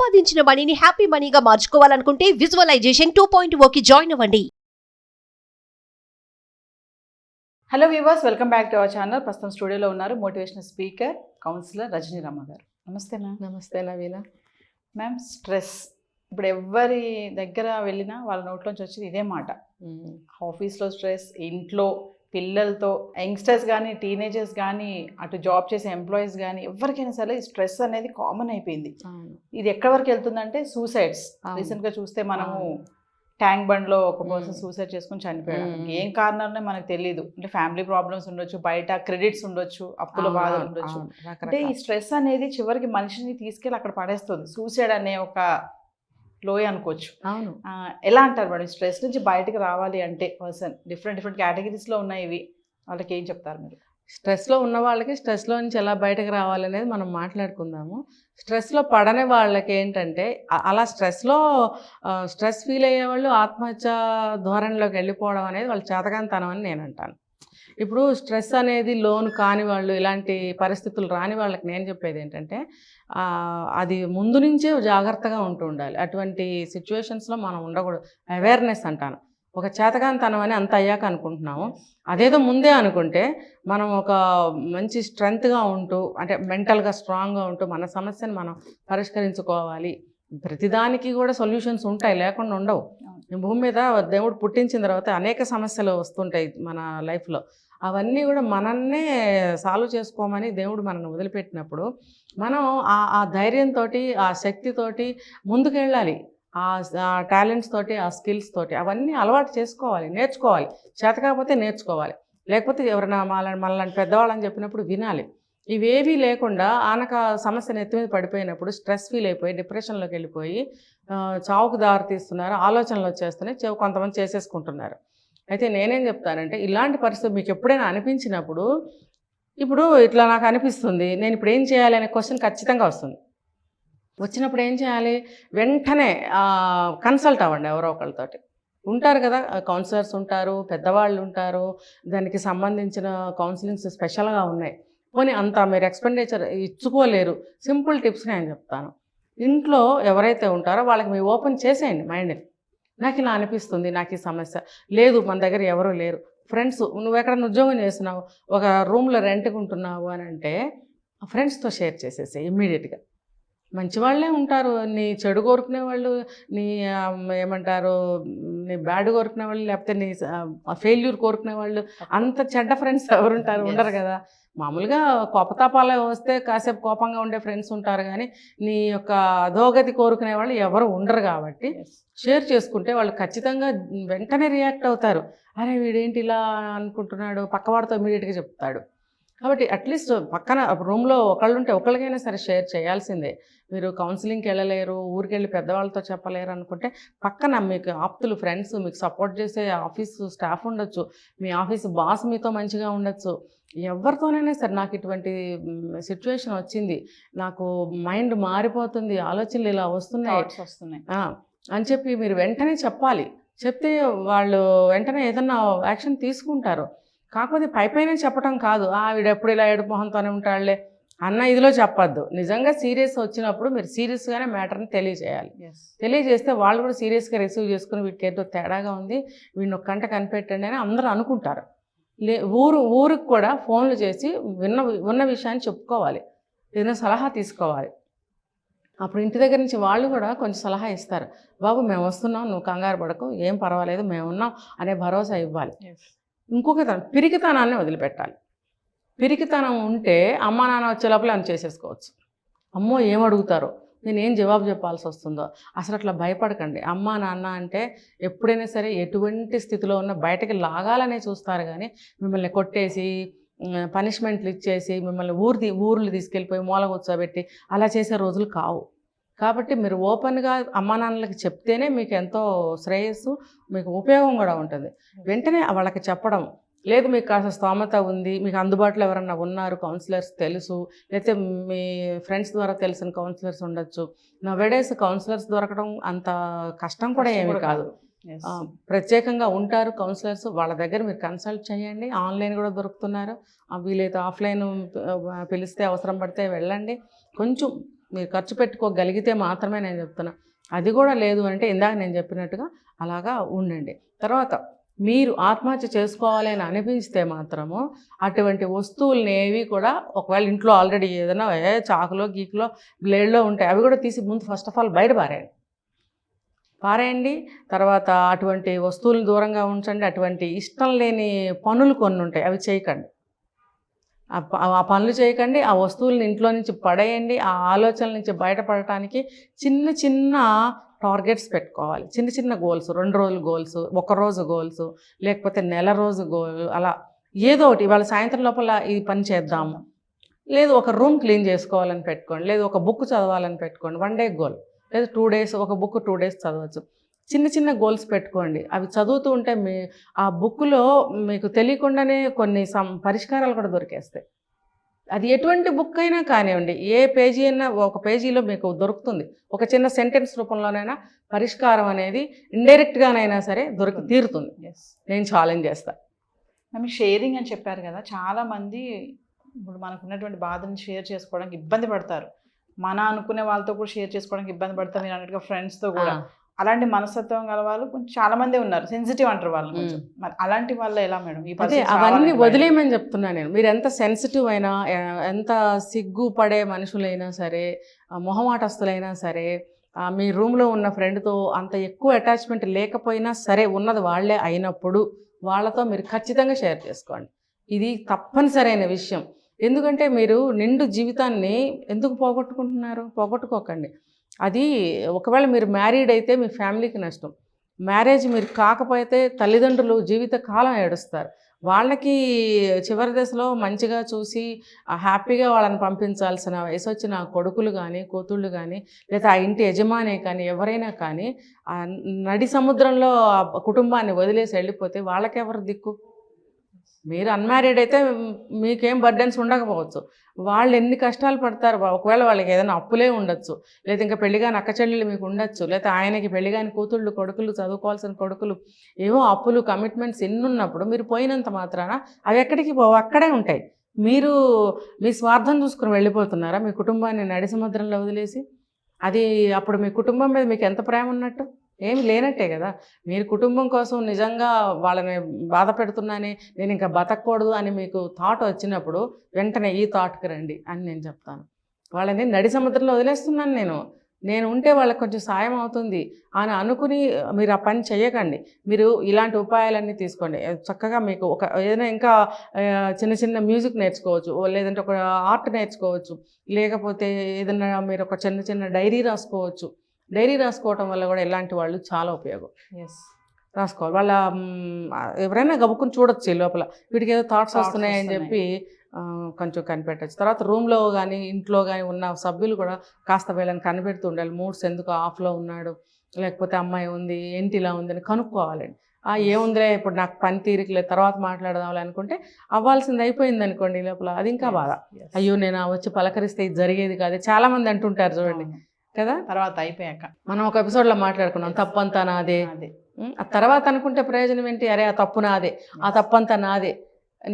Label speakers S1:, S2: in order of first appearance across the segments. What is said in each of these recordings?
S1: సంపాదించిన మనీని హ్యాపీ మనీగా మార్చుకోవాలనుకుంటే విజువలైజేషన్ 2.0కి జాయిన్ అవ్వండి.
S2: Hello viewers, welcome back to our channel. ప్రస్తుతం స్టూడియోలో ఉన్నారు మోటివేషనల్ స్పీకర్, కౌన్సిలర్ రజనీ రమ్మ గారు. నమస్తే మ్యామ్.
S3: నమస్తే నవీన.
S2: మ్యామ్, స్ట్రెస్ ఇప్పుడు ఎవరి దగ్గర వెళ్ళినా వాళ్ళ నోట్లోంచి వచ్చేది ఇదే మాట. ఆఫీస్లో స్ట్రెస్, ఇంట్లో పిల్లలతో, యంగ్స్టర్స్ కానీ టీనేజర్స్ కానీ, అటు జాబ్ చేసే ఎంప్లాయీస్ కానీ, ఎవరికైనా సరే స్ట్రెస్ అనేది కామన్ అయిపోయింది. ఇది ఎక్కడి వరకు వెళ్తుందంటే సూసైడ్స్. రీసెంట్గా చూస్తే మనము ట్యాంక్ బండ్లో ఒక పర్సన్ సూసైడ్ చేసుకుని చనిపోయాడు. ఏం కారణాలనే మనకు తెలియదు. అంటే ఫ్యామిలీ ప్రాబ్లమ్స్ ఉండొచ్చు, బయట క్రెడిట్స్ ఉండొచ్చు, అప్పుల బాధలు ఉండొచ్చు. అంటే ఈ స్ట్రెస్ అనేది చివరికి మనిషిని తీసుకెళ్ళి అక్కడ పడేస్తుంది. సూసైడ్ అనే ఒక లోయ అనుకోవచ్చు.
S3: అవును.
S2: ఎలా అంటారు మేడం, స్ట్రెస్ నుంచి బయటకు రావాలి అంటే పర్సన్ డిఫరెంట్ కేటగిరీస్లో ఉన్నాయి ఇవి, వాళ్ళకి ఏం చెప్తారు మీరు?
S3: స్ట్రెస్లో ఉన్న వాళ్ళకి స్ట్రెస్లో నుంచి ఎలా బయటకు రావాలనేది మనం మాట్లాడుకుందాము. స్ట్రెస్లో పడని వాళ్ళకి ఏంటంటే అలా స్ట్రెస్ ఫీల్ అయ్యేవాళ్ళు ఆత్మహత్య ధోరణిలోకి వెళ్ళిపోవడం అనేది వాళ్ళ చేతకానితనం అని నేను అంటాను. ఇప్పుడు స్ట్రెస్ అనేది లోను కాని వాళ్ళు, ఇలాంటి పరిస్థితులు రాని వాళ్ళకి నేను చెప్పేది ఏంటంటే అది ముందు నుంచే జాగ్రత్తగా ఉంటూ ఉండాలి. అటువంటి సిచ్యువేషన్స్లో మనం ఉండకూడదు. అవేర్నెస్ అంటాను. ఒక చేతకానితనం అని అంత అయ్యాక అనుకుంటున్నాము. అదేదో ముందే అనుకుంటే మనం ఒక మంచి స్ట్రెంగ్త్గా ఉంటూ, అంటే మెంటల్గా స్ట్రాంగ్గా ఉంటూ మన సమస్యను మనం పరిష్కరించుకోవాలి. ప్రతిదానికి కూడా సొల్యూషన్స్ ఉంటాయి, లేకుండా ఉండవు. భూమి మీద దేవుడు పుట్టించిన తర్వాత అనేక సమస్యలు వస్తుంటాయి మన లైఫ్లో. అవన్నీ కూడా మనన్నే సాల్వ్ చేసుకోమని దేవుడు మనల్ని వదిలిపెట్టినప్పుడు మనం ఆ ధైర్యంతో, ఆ శక్తితోటి ముందుకెళ్ళాలి. ఆ టాలెంట్స్ తోటి, ఆ స్కిల్స్ తోటి అవన్నీ అలవాటు చేసుకోవాలి, నేర్చుకోవాలి. చేత కాకపోతే నేర్చుకోవాలి, లేకపోతే ఎవరైనా మనలాంటి పెద్దవాళ్ళని చెప్పినప్పుడు వినాలి. ఇవేవీ లేకుండా ఆనక సమస్యను ఎత్తి మీద పడిపోయినప్పుడు స్ట్రెస్ ఫీల్ అయిపోయి డిప్రెషన్లోకి వెళ్ళిపోయి చావుకు దారి తీస్తున్నారు, ఆలోచనలు వచ్చేస్తున్నాయి, కొంతమంది చేసేసుకుంటున్నారు. అయితే నేనేం చెప్తానంటే, ఇలాంటి పరిస్థితి మీకు ఎప్పుడైనా అనిపించినప్పుడు, ఇప్పుడు ఇట్లా నాకు అనిపిస్తుంది, నేను ఇప్పుడు ఏం చేయాలి అనే క్వశ్చన్ ఖచ్చితంగా వస్తుంది. వచ్చినప్పుడు ఏం చేయాలి? వెంటనే కన్సల్ట్ అవ్వండి ఎవరో ఒకళ్ళతోటి. ఉంటారు కదా, కౌన్సిలర్స్ ఉంటారు, పెద్దవాళ్ళు ఉంటారు, దానికి సంబంధించిన కౌన్సిలింగ్స్ స్పెషల్గా ఉన్నాయి. పోనీ అంత మీరు ఎక్స్పెండిచర్ ఇచ్చుకోలేరు, సింపుల్ టిప్స్ నేను చెప్తాను. ఇంట్లో ఎవరైతే ఉంటారో వాళ్ళకి మీరు ఓపెన్ చేసేయండి మైండ్ని. నాకు ఇలా అనిపిస్తుంది, నాకు ఈ సమస్య లేదు, మన దగ్గర ఎవరూ లేరు. ఫ్రెండ్స్, నువ్వు ఎక్కడన్నా ఉద్యోగం చేస్తున్నావు, ఒక రూమ్లో రెంట్కి ఉంటున్నావు అని అంటే ఫ్రెండ్స్తో షేర్ చేసేసి ఇమ్మీడియట్గా. మంచివాళ్ళే ఉంటారు, నీ చెడు కోరుకునే వాళ్ళు, నీ ఏమంటారు, నీ బ్యాడ్ కోరుకునే వాళ్ళు, లేకపోతే నీ ఫెయిల్యూర్ కోరుకునే వాళ్ళు. అంత చెడ్డ ఫ్రెండ్స్ ఎవరుంటారు? ఉండరు కదా. మామూలుగా కోపతాపాలు వస్తే కాసేపు కోపంగా ఉండే ఫ్రెండ్స్ ఉంటారు, కానీ నీ యొక్క అధోగతి కోరుకునే వాళ్ళు ఎవరు ఉండరు. కాబట్టి షేర్ చేసుకుంటే వాళ్ళు ఖచ్చితంగా వెంటనే రియాక్ట్ అవుతారు. అరే వీడేంటి ఇలా అనుకుంటున్నాడు, పక్కవాడితో ఇమీడియట్గా చెప్తాడు. కాబట్టి అట్లీస్ట్ పక్కన రూమ్లో ఒకళ్ళు ఉంటే ఒకళ్ళకైనా సరే షేర్ చేయాల్సిందే. మీరు కౌన్సిలింగ్కి వెళ్ళలేరు, ఊరికి వెళ్ళి పెద్దవాళ్ళతో చెప్పలేరు అనుకుంటే పక్కన మీకు ఆప్తులు, ఫ్రెండ్స్, మీకు సపోర్ట్ చేసే ఆఫీసు స్టాఫ్ ఉండొచ్చు, మీ ఆఫీసు బాస్ మీతో మంచిగా ఉండొచ్చు. ఎవరితోనైనా సరే నాకు ఇటువంటి సిచ్యువేషన్ వచ్చింది, నాకు మైండ్ మారిపోతుంది, ఆలోచనలు ఇలా వస్తున్నాయి అని చెప్పి మీరు వెంటనే చెప్పాలి. చెప్తే వాళ్ళు వెంటనే ఏదన్నా యాక్షన్ తీసుకుంటారు. కాకపోతే పైపైన చెప్పడం కాదు, వీడెప్పుడు ఇలా ఏడుపు మొహంతోనే ఉంటాడులే అన్న ఇదిలో చెప్పొద్దు. నిజంగా సీరియస్ వచ్చినప్పుడు మీరు సీరియస్గానే మ్యాటర్ని తెలియజేయాలి. తెలియజేస్తే వాళ్ళు కూడా సీరియస్గా రిసీవ్ చేసుకుని వీటికి ఏదో తేడాగా ఉంది, వీడిని ఒక గంట కనిపెట్టండి అని అందరూ అనుకుంటారు. ఊరికి కూడా ఫోన్లు చేసి ఉన్న విషయాన్ని చెప్పుకోవాలి, ఏదైనా సలహా తీసుకోవాలి. అప్పుడు ఇంటి దగ్గర నుంచి వాళ్ళు కూడా కొంచెం సలహా ఇస్తారు. బాబు మేము వస్తున్నాం, నువ్వు కంగారు పడకు, ఏం పర్వాలేదు, మేము ఉన్నాం అనే భరోసా ఇవ్వాలి. ఇంకొక పిరికితనాన్ని వదిలిపెట్టాలి. పిరికితనం ఉంటే అమ్మా నాన్న వచ్చే లోపల అని చేసేసుకోవచ్చు. అమ్మో ఏమడుగుతారో, నేను ఏం జవాబు చెప్పాల్సి వస్తుందో, అసలు అట్లా భయపడకండి. అమ్మా నాన్న అంటే ఎప్పుడైనా సరే ఎటువంటి స్థితిలో ఉన్న బయటకి లాగాలనే చూస్తారు, కానీ మిమ్మల్ని కొట్టేసి పనిష్మెంట్లు ఇచ్చేసి మిమ్మల్ని ఊర్లు తీసుకెళ్ళిపోయి మూల కూర్చోబెట్టి అలా చేసే రోజులు కావు. కాబట్టి మీరు ఓపెన్గా అమ్మా నాన్నలకి చెప్తేనే మీకు ఎంతో శ్రేయస్సు, మీకు ఉపయోగం కూడా ఉంటుంది. వెంటనే వాళ్ళకి చెప్పడం. లేదు మీకు కాస్త స్తోమత ఉంది, మీకు అందుబాటులో ఎవరన్నా ఉన్నారు, కౌన్సిలర్స్ తెలుసు, లేకపోతే మీ ఫ్రెండ్స్ ద్వారా తెలిసిన కౌన్సిలర్స్ ఉండొచ్చు. నవేడేస్ కౌన్సిలర్స్ దొరకడం అంత కష్టం కూడా ఏమీ కాదు. ప్రత్యేకంగా ఉంటారు కౌన్సిలర్స్, వాళ్ళ దగ్గర మీరు కన్సల్ట్ చేయండి. ఆన్లైన్ కూడా దొరుకుతున్నారు, వీలైతే ఆఫ్లైన్ పిలిస్తే అవసరం పడితే వెళ్ళండి. కొంచెం మీరు ఖర్చు పెట్టుకోగలిగితే మాత్రమే నేను చెప్తున్నా. అది కూడా లేదు అంటే ఇందాక నేను చెప్పినట్టుగా అలాగా ఉండండి. తర్వాత మీరు ఆత్మహత్య చేసుకోవాలి అని అనిపిస్తే మాత్రము అటువంటి వస్తువుల్ని ఏవి కూడా, ఒకవేళ ఇంట్లో ఆల్రెడీ ఏదైనా చాకులో గీకులో బ్లేడ్లో ఉంటాయి, అవి కూడా తీసి ముందు ఫస్ట్ ఆఫ్ ఆల్ బయట పారేయండి. తర్వాత అటువంటి వస్తువులను దూరంగా ఉంచండి. అటువంటి ఇష్టం లేని పనులు కొన్ని ఉంటాయి, అవి చేయకండి. ఆ పనులు చేయకండి. ఆ వస్తువులను ఇంట్లో నుంచి పడేయండి. ఆ ఆలోచనల నుంచి బయటపడటానికి చిన్న చిన్న టార్గెట్స్ పెట్టుకోవాలి. చిన్న చిన్న గోల్స్, 2 రోజుల గోల్స్, 1 రోజు గోల్స్, లేకపోతే నెల రోజు గోల్, అలా ఏదో ఒకటి. ఇవాళ సాయంత్రం లోపల ఈ పని చేద్దాము, లేదు ఒక రూమ్ క్లీన్ చేసుకోవాలని పెట్టుకోండి, లేదు ఒక బుక్ చదవాలని పెట్టుకోండి, 1 డే గోల్, లేదు 2 డేస్ ఒక బుక్ 2 డేస్ చదవచ్చు. చిన్న చిన్న గోల్స్ పెట్టుకోండి. అవి చదువుతూ ఉంటే ఆ బుక్లో మీకు తెలియకుండానే కొన్ని పరిష్కారాలు కూడా దొరికేస్తాయి. అది ఎటువంటి బుక్ అయినా కానివ్వండి, ఏ పేజీ అయినా ఒక పేజీలో మీకు దొరుకుతుంది. ఒక చిన్న సెంటెన్స్ రూపంలోనైనా పరిష్కారం అనేది ఇండైరెక్ట్గానైనా సరే దొరికి తీరుతుంది. నేను ఛాలెంజ్ చేస్తాను.
S2: ఆమె షేరింగ్ అని చెప్పారు కదా, చాలామంది ఇప్పుడు మనకు ఉన్నటువంటి బాధని షేర్ చేసుకోవడానికి ఇబ్బంది పడతారు. మన అనుకునే వాళ్ళతో కూడా షేర్ చేసుకోవడానికి ఇబ్బంది పడతారు. మీరు అన్నట్టుగా ఫ్రెండ్స్తో కూడా అలాంటి మనస్తత్వం గల వాళ్ళు కొంచెం చాలా మంది ఉన్నారు. సెన్సిటివ్ అంటారు వాళ్ళు కొంచెం. మరి అలాంటి వాళ్ళు ఎలా మేడం?
S3: అదే అవన్నీ వదిలేయమని చెప్తున్నా నేను. మీరు ఎంత సెన్సిటివ్ అయినా, ఎంత సిగ్గుపడే మనుషులైనా సరే, మొహమాటస్తులైనా సరే, మీ రూమ్లో ఉన్న ఫ్రెండ్తో అంత ఎక్కువ అటాచ్మెంట్ లేకపోయినా సరే, ఉన్నది వాళ్ళే అయినప్పుడు వాళ్ళతో మీరు ఖచ్చితంగా షేర్ చేసుకోండి. ఇది తప్పనిసరైన విషయం. ఎందుకంటే మీరు నిండు జీవితాన్ని ఎందుకు పోగొట్టుకోకండి. అది ఒకవేళ మీరు మ్యారీడ్ అయితే మీ ఫ్యామిలీకి నష్టం. మ్యారేజ్ మీరు కాకపోతే తల్లిదండ్రులు జీవితకాలం ఏడుస్తారు. వాళ్ళకి చివరి దశలో మంచిగా చూసి హ్యాపీగా వాళ్ళని పంపించాల్సిన వయసు వచ్చిన కొడుకులు కానీ, కూతుళ్ళు కానీ, లేదా ఆ ఇంటి యజమాని కానీ, ఎవరైనా కానీ నడి సముద్రంలో కుటుంబాన్ని వదిలేసి వెళ్ళిపోతే వాళ్ళకెవరు దిక్కు? మీరు అన్మ్యారీడ్ అయితే మీకేం బర్డెన్స్ ఉండకపోవచ్చు. వాళ్ళు ఎన్ని కష్టాలు పడతారు. ఒకవేళ వాళ్ళకి ఏదైనా అప్పులే ఉండొచ్చు, లేదా ఇంకా పెళ్లిగాని అక్క చెల్లెళ్ళు మీకు ఉండొచ్చు, లేదా ఆయనకి పెళ్లిగాని కూతుళ్ళు, కొడుకులు, చదువుకోవాల్సిన కొడుకులు, ఏవో అప్పులు, కమిట్మెంట్స్ ఎన్ని ఉన్నప్పుడు మీరు పోయినంత మాత్రాన అవి ఎక్కడికి పోవు, అక్కడే ఉంటాయి. మీరు మీ స్వార్థం చూసుకుని వెళ్ళిపోతున్నారా మీ కుటుంబాన్ని నడి సముద్రంలో వదిలేసి? అది అప్పుడు మీ కుటుంబం మీద మీకు ఎంత ప్రేమ ఉన్నట్టు? ఏమి లేనట్టే కదా. మీరు కుటుంబం కోసం నిజంగా వాళ్ళని బాధ పెడుతున్నానే, నేను ఇంకా బతకూడదు అని మీకు థాట్ వచ్చినప్పుడు వెంటనే ఈ థాట్కి రండి అని నేను చెప్తాను. వాళ్ళని నడి సముద్రంలో వదిలేస్తున్నాను నేను ఉంటే వాళ్ళకి కొంచెం సాయం అవుతుంది అని అనుకుని మీరు ఆ పని చేయకండి. మీరు ఇలాంటి ఉపాయాలన్నీ తీసుకోండి. చక్కగా మీకు ఏదైనా ఇంకా చిన్న చిన్న మ్యూజిక్ నేర్చుకోవచ్చు, లేదంటే ఒక ఆర్ట్ నేర్చుకోవచ్చు, లేకపోతే ఏదైనా మీరు ఒక చిన్న చిన్న డైరీ రాసుకోవచ్చు. డైరీ రాసుకోవటం వల్ల కూడా ఇలాంటి వాళ్ళు చాలా ఉపయోగం. రాసుకోవాలి. వాళ్ళ ఎవరైనా గబుక్కుని చూడొచ్చు ఈ లోపల, వీటికి ఏదో థాట్స్ వస్తున్నాయని చెప్పి కొంచెం కనిపెట్టచ్చు. తర్వాత రూమ్లో కానీ ఇంట్లో కానీ ఉన్న సభ్యులు కూడా కాస్త వీళ్ళని కనిపెడుతూ ఉండాలి. మూడ్స్ ఎందుకు ఆఫ్లో ఉన్నాడు, లేకపోతే అమ్మాయి ఉంది, ఏంటి ఇలా ఉందని కనుక్కోవాలండి. ఏముందిలే ఇప్పుడు నాకు పని తీరికలేదు, తర్వాత మాట్లాడదాం అనుకుంటే అవ్వాల్సింది అయిపోయింది అనుకోండి ఈ లోపల, అది ఇంకా బాధ. అయ్యో నేను వచ్చి పలకరిస్తే ఇది జరిగేది కాదు. చాలామంది అంటుంటారు చూడండి కదా,
S2: తర్వాత అయిపోయాక.
S3: మనం ఒక ఎపిసోడ్లో మాట్లాడుకున్నాం, తప్పంతా నాదే. ఆ తర్వాత అనుకుంటే ప్రయోజనం ఏంటి? అరే ఆ తప్పు నాదే, ఆ తప్పంతా నాదే,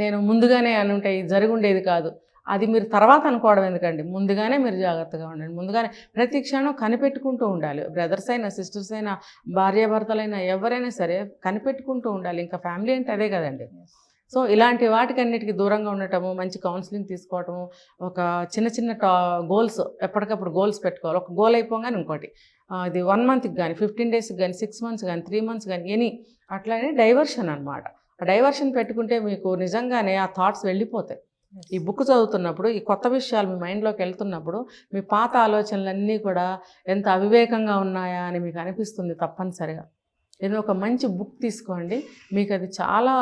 S3: నేను ముందుగానే అనుంటే ఇది జరిగి ఉండేది కాదు. అది మీరు తర్వాత అనుకోవడం ఎందుకండి? ముందుగానే మీరు జాగ్రత్తగా ఉండండి. ముందుగానే ప్రతి క్షణం కనిపెట్టుకుంటూ ఉండాలి. బ్రదర్స్ అయినా, సిస్టర్స్ అయినా, భార్యాభర్తలైనా, ఎవరైనా సరే కనిపెట్టుకుంటూ ఉండాలి. ఇంకా ఫ్యామిలీ అంటే అదే కదండి. సో ఇలాంటి వాటికన్నిటికీ దూరంగా ఉండటము, మంచి కౌన్సిలింగ్ తీసుకోవటము, ఒక చిన్న చిన్న గోల్స్, ఎప్పటికప్పుడు గోల్స్ పెట్టుకోవాలి. ఒక గోల్ అయిపోగానే ఇంకోటి, అది 1 మంత్కి కానీ, 15 డేస్కి కానీ, 6 మంత్స్ కానీ, 3 మంత్స్ కానీ, అట్లానే డైవర్షన్ అనమాట. ఆ డైవర్షన్ పెట్టుకుంటే మీకు నిజంగానే ఆ థాట్స్ వెళ్ళిపోతాయి. ఈ బుక్ చదువుతున్నప్పుడు, ఈ కొత్త విషయాలు మీ మైండ్లోకి వెళ్తున్నప్పుడు మీ పాత ఆలోచనలన్నీ కూడా ఎంత అవివేకంగా ఉన్నాయా అని మీకు అనిపిస్తుంది తప్పనిసరిగా. ఏదో ఒక మంచి బుక్ తీసుకోండి, మీకు అది చాలా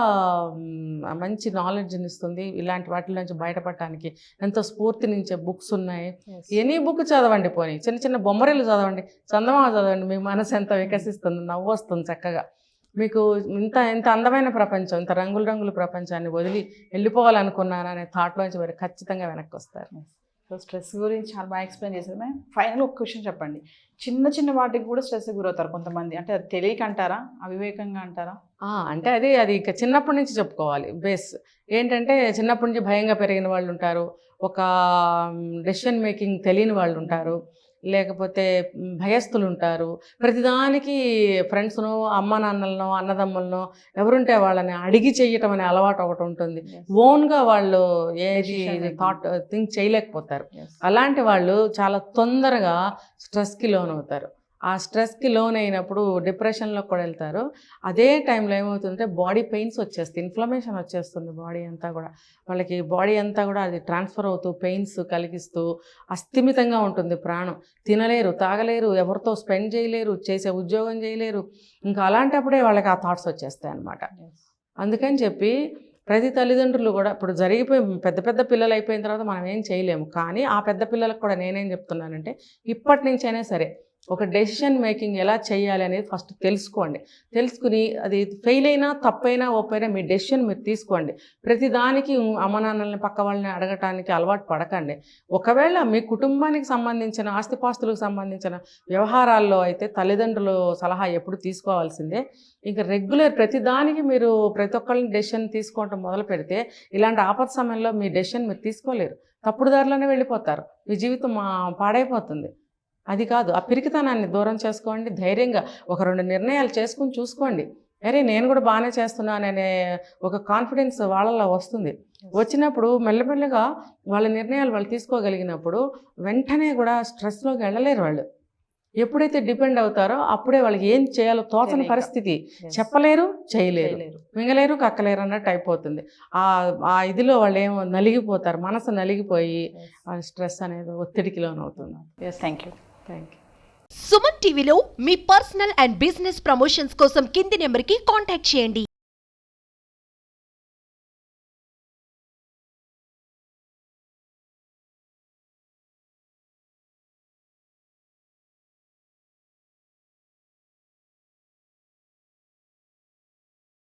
S3: మంచి నాలెడ్జ్ని ఇస్తుంది. ఇలాంటి వాటి నుంచి బయటపడటానికి ఎంతో స్ఫూర్తినిచ్చే బుక్స్ ఉన్నాయి. ఎనీ బుక్ చదవండి, పోనీ చిన్న చిన్న బొమ్మరీలు చదవండి, చందమామ చదవండి, మీ మనసు ఎంత వికసిస్తుంది, నవ్వు వస్తుంది చక్కగా. మీకు ఇంత అందమైన ప్రపంచం, ఇంత రంగుల ప్రపంచాన్ని వదిలి వెళ్ళిపోవాలనుకున్నాను అనే థాట్లోంచి మరి ఖచ్చితంగా వెనక్కి వస్తారు.
S2: సో స్ట్రెస్ గురించి చాలా బాగా ఎక్స్ప్లెయిన్ చేశారు మ్యామ్. ఫైనల్ ఒక క్వశ్చన్ చెప్పండి. చిన్న చిన్న వాటికి కూడా స్ట్రెస్ గురవుతారు కొంతమంది, అంటే అది తెలియక అంటారా, అవివేకంగా అంటారా?
S3: అంటే అది ఇక చిన్నప్పటి నుంచి చెప్పుకోవాలి. బేస్ ఏంటంటే చిన్నప్పటి నుంచి భయంగా పెరిగిన వాళ్ళు ఉంటారు, ఒక డెసిషన్ మేకింగ్ తెలియని వాళ్ళు ఉంటారు, లేకపోతే భయస్థులు ఉంటారు. ప్రతిదానికి ఫ్రెండ్స్నో అమ్మ నాన్నలనో అన్నదమ్ములనో ఎవరుంటే వాళ్ళని అడిగి చెయ్యటం అనే అలవాటు ఒకటి ఉంటుంది. ఓన్గా వాళ్ళు ఏది
S2: Decision making.
S3: థింక్ చేయలేకపోతారు.
S2: Yes.
S3: అలాంటి వాళ్ళు చాలా తొందరగా స్ట్రెస్కి లోన్ అవుతారు. ఆ స్ట్రెస్కి లోన్ అయినప్పుడు డిప్రెషన్లో కూడా వెళ్తారు. అదే టైంలో ఏమవుతుందంటే బాడీ పెయిన్స్ వచ్చేస్తాయి, ఇన్ఫ్లమేషన్ వచ్చేస్తుంది బాడీ అంతా కూడా. వాళ్ళకి బాడీ అంతా కూడా అది ట్రాన్స్ఫర్ అవుతూ పెయిన్స్ కలిగిస్తూ అస్థిమితంగా ఉంటుంది ప్రాణం. తినలేరు, తాగలేరు, ఎవరితో స్పెండ్ చేయలేరు, చేసే ఉద్యోగం చేయలేరు. ఇంకా అలాంటప్పుడే వాళ్ళకి ఆ థాట్స్ వచ్చేస్తాయి అన్నమాట.
S2: Yes.
S3: అందుకని చెప్పి ప్రతి తల్లిదండ్రులు కూడా ఇప్పుడు జరిగిపోయి పెద్ద పెద్ద పిల్లలు అయిపోయిన తర్వాత మనం ఏం చేయలేము, కానీ ఆ పెద్ద పిల్లలకు కూడా నేనేం చెప్తున్నానంటే ఇప్పటి నుంచైనా సరే ఒక డెసిషన్ మేకింగ్ ఎలా చేయాలి అనేది ఫస్ట్ తెలుసుకోండి. తెలుసుకుని అది ఫెయిల్ అయినా తప్పైనా ఒప్పైనా మీ డెసిషన్ మీరు తీసుకోండి. ప్రతిదానికి అమ్మ నాన్నల్ని పక్క వాళ్ళని అడగటానికి అలవాటు పడకండి. ఒకవేళ మీ కుటుంబానికి సంబంధించిన ఆస్తిపాస్తులకు సంబంధించిన వ్యవహారాల్లో అయితే తల్లిదండ్రులు సలహా ఎప్పుడు తీసుకోవాల్సిందే. ఇంకా రెగ్యులర్ ప్రతిదానికి మీరు ప్రతి ఒక్కళ్ళని డెసిషన్ తీసుకోవటం మొదలు పెడితే ఇలాంటి ఆపద సమయంలో మీ డెసిషన్ మీరు తీసుకోలేరు, తప్పుడు దారిలోనే వెళ్ళిపోతారు, మీ జీవితం పాడైపోతుంది. అది కాదు, ఆ పిరికితనాన్ని దూరం చేసుకోండి. ధైర్యంగా ఒక 2 నిర్ణయాలు చేసుకుని చూసుకోండి. అరే నేను కూడా బాగానే చేస్తున్నాననే ఒక కాన్ఫిడెన్స్ వాళ్ళలో వస్తుంది. వచ్చినప్పుడు మెల్లమెల్లగా వాళ్ళ నిర్ణయాలు వాళ్ళు తీసుకోగలిగినప్పుడు వెంటనే కూడా స్ట్రెస్లోకి వెళ్ళలేరు వాళ్ళు. ఎప్పుడైతే డిపెండ్ అవుతారో అప్పుడే వాళ్ళకి ఏం చేయాలో తోచని
S2: తెలియక.
S3: పరిస్థితి,
S2: Yes.
S3: చెప్పలేరు, చేయలేరు,
S2: చేయలేరు.
S3: మింగలేరు, కక్కలేరు అన్నట్టు అయిపోతుంది. ఆ ఇదిలో వాళ్ళు ఏమో నలిగిపోతారు, మనసు నలిగిపోయి
S2: Yes.
S3: వాళ్ళ స్ట్రెస్ అనేది ఒత్తిడికి లోనవుతుంది.
S2: Yes, thank you.
S3: Thank you.
S1: Suman టీవీలో మీ పర్సనల్ అండ్ బిజినెస్ ప్రమోషన్స్ కోసం కింది నెంబర్కి కాంటాక్ట్ చేయండి.